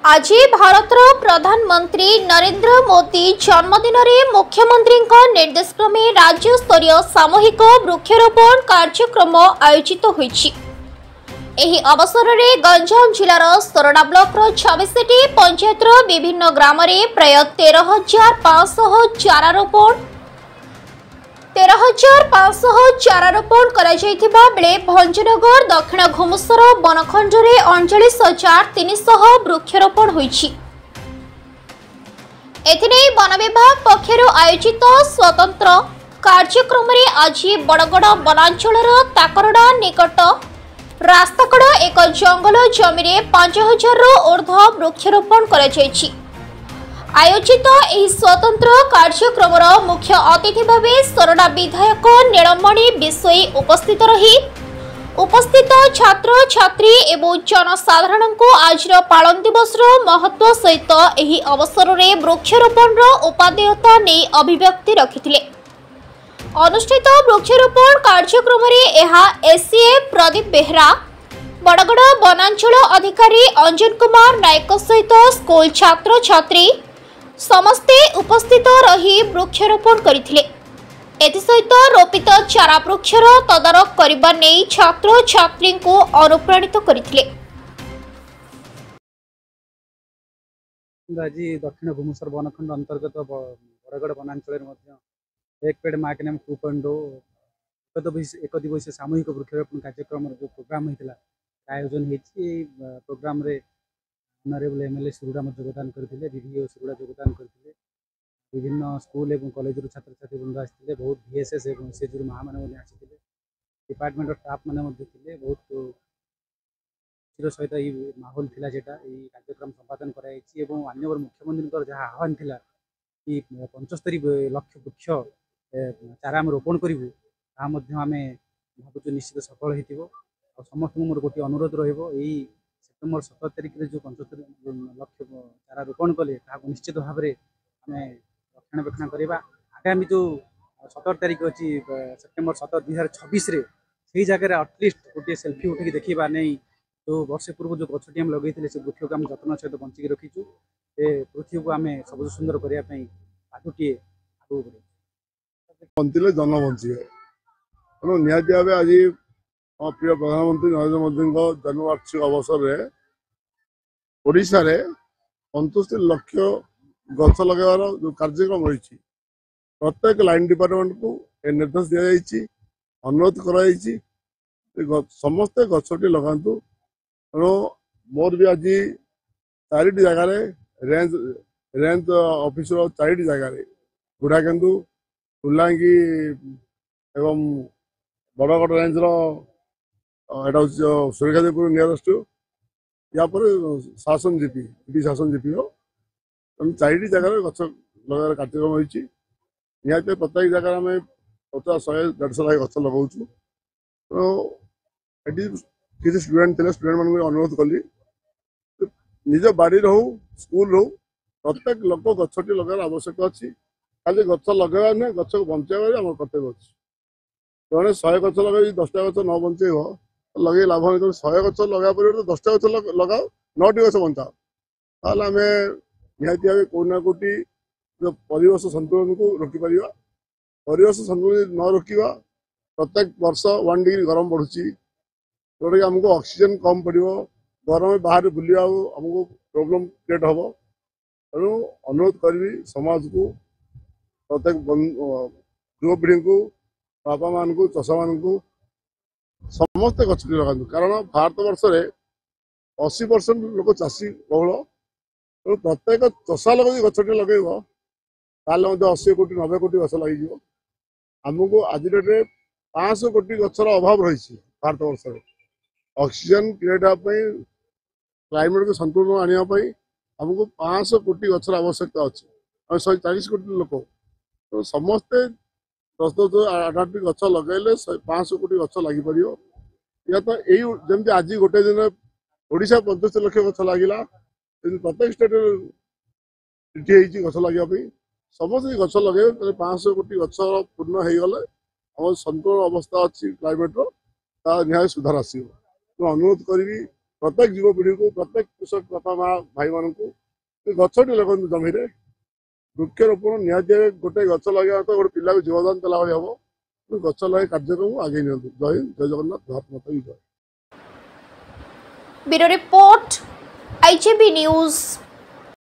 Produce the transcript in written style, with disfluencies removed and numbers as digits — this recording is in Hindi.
आज भारत प्रधानमंत्री नरेंद्र मोदी जन्मदिन में मुख्यमंत्री निर्देश क्रमे राज्य स्तरीय सामूहिक वृक्षरोपण कार्यक्रम आयोजित होईछि। एही अवसर में गंजाम जिलार सोरडा ब्लॉक 26टी पंचायत विभिन्न ग्राम में प्राय 13,500 चारा रोपण कराଯାଇथिबा बेले भंजनगर दक्षिण घुमुसर बनखंड रे 39,300 वृक्षरोपण होईछि। एथिने वन विभाग पक्षर आयोजित स्वतंत्र कार्यक्रम रे आज बड़गड़ वनांचलर ताकरडा निकट रास्ताकड़ एक जंगल जमी रे 5,000 रु ऊर्ध्व वृक्षरोपण कराଯାଇଛି। आयोजित एही स्वतंत्र कार्यक्रम मुख्य अतिथि भावे सोरडा विधायक नीलमणि बिसोई उपस्थित छात्र छात्री एवं जनसाधारण को आज पालन दिवस महत्व सहित एही अवसर में वृक्षरोपण उपादेयता नहीं अभिव्यक्ति रखिथिले। अनुष्ठित वृक्षरोपण कार्यक्रम में एससीए प्रदीप बेहरा, बड़गड़ वनांचल अधिकारी अंजन कुमार नायक सहित स्कूल छात्र छात्री समस्ते उपस्थित रही वृक्षरोपण करथिले। एथिसहित रोपित चारा वृक्षर तदारख करिबा नै छात्र छात्री को अनुप्राणित करथिले। आज दक्षिण घुमुसर बनखंड अंतर्गत बरगड़ वनांचल एक पेड़ माँ के नाम 2.0 एक दिवसीय सामूहिक वृक्षरोपण कार्यक्रम जो प्रोग्राम होता आयोजन होती। प्रोग्राम रे ऑनरेबल एमएलए सुरुड़ा योगदान करते, डीडीओ सुरुड़ा योगदान करते, विभिन्न स्कूल और कॉलेज छात्र छात्री वृंद आते, बहुत VSS और एसएचजी माँ मैंने आते, डिपार्टमेंट स्टाफ मैंने बहुत सहित ये माहौल था जेटा कार्यक्रम संपादन कर मुख्यमंत्री जहाँ आह्वान था कि 75 लाख वृक्ष चारा आम रोपण करूँ आम भावुँ निश्चित सफल हो। समस्त मोर गोटे अनुरोध रही सेप्टेम्बर 17 तारिख में जो 75 लाख चारा रोपण कले निश्चित भाव में आम रक्षणाबेक्षण करवा। आगामी जो 17 तारिख अच्छी सेप्टेम्बर 17 2026 से जगह आटलिस्ट गोटे सेल्फी उठिक देखा नहीं तो वर्षे पूर्व जो गछटी आम लगे से वृक्ष को आम जत्न सहित बंचिकी रखीचु। पृथ्वी को आम सब सुंदर करने आगुटे आगे बंचिले जन बंचे तेणु निहाती भाव आज प्रिय प्रधानमंत्री नरेंद्र मोदी जन्मवार्षिक अवसर में ओडिशा रे 75 लाख गछ लगार जो कार्यक्रम रही प्रत्येक लाइन डिपार्टमेंट को निर्देश दि जाइए, अनुरोध कर समस्ते गछटी लगातु। तेणु मोर भी आज 4टी जगार रेंज ऑफिसर 4टी जगार गुड़ाकेन्दु फुलांगी एवं बड़गड़ रेंज एटा सुरेखादेवपुर नियरेस्ट या शासन जीपी शासन जीपी हो। तेणु 4टी जगार गछ लगार कार्यक्रम होती। निहत प्रत्येक जगह आम 50, 100, 150 लाख गछ लगाऊँ। तो ये किसी स्टूडेंट थे, स्टूडेंट मान अनुरोध कली निज बाड़ी हो स्कूल हो प्रत्येक लोक गछटी लगार आवश्यक अच्छी। खाली गछ लगे ना गछ को बचाइबार आम कर्तव्य अच्छी। जड़े 100 गछ लगे 10टा गछ न बचेब लगे लाभ नहीं। 100 गछ लगा पर 10टा गछ लगाओ 9टी गछ बचाओ ताल आम निहती भाव कौना कौटी जो परिवेश संतुलन को रोकीपर। परिवेश संतुलन न रोकवा प्रत्येक वर्ष 1 डिग्री गरम बढ़ुची जोटा कि आमको ऑक्सीजन कम पड़ो गरम बाहर बुलवा आमको प्रोब्लेम क्रिएट हम। तेणु अनुरोध करी समाज को प्रत्येक युवपीढ़ी को बापा मान को चषा मान को समस्ते गछटी लगातु। कारण भारत वर्ष में 80% लोक चाषी बहुल। तेणु प्रत्येक चषा लोक गछटी लगे 80 कोटी 90 कोटी गछ लगे। आमको आज डेट्रे 500 कोटी गछर अभाव रही भारत वर्ष में। ऑक्सीजन क्रिएट क्लाइमेट को संतुलन आने आमको 500 कोटी गछर आवश्यकता अच्छी। 140 कोटी लोक तो समस्ते 10-10, 8-8 गछ लगे 500 कोटी गछ लगिपर। या तो यही आज गोटे दिन ओडिशा 75 लाख गछ लगिला प्रत्येक स्टेट चिठी गछ लगे समस्त गछ लगे 500 कोटी गछ पूर्ण हो गले आम संतुलन अवस्था अच्छी क्लाइमेट निहाय सुधार आसो। अनुरोध करी प्रत्येक युवपीढ़ी को प्रत्येक कृषक बापा माँ भाई मान को गछटी लगन जमी वृक्षरोपण निहाती गोटे गछ लगे तो गोटे पिला को जीवदान देला हम गछ लगे कार्यक्रम आगे नि जय हिंद जय जगन्नाथ भारत माता की जय। Bureau report IJB news.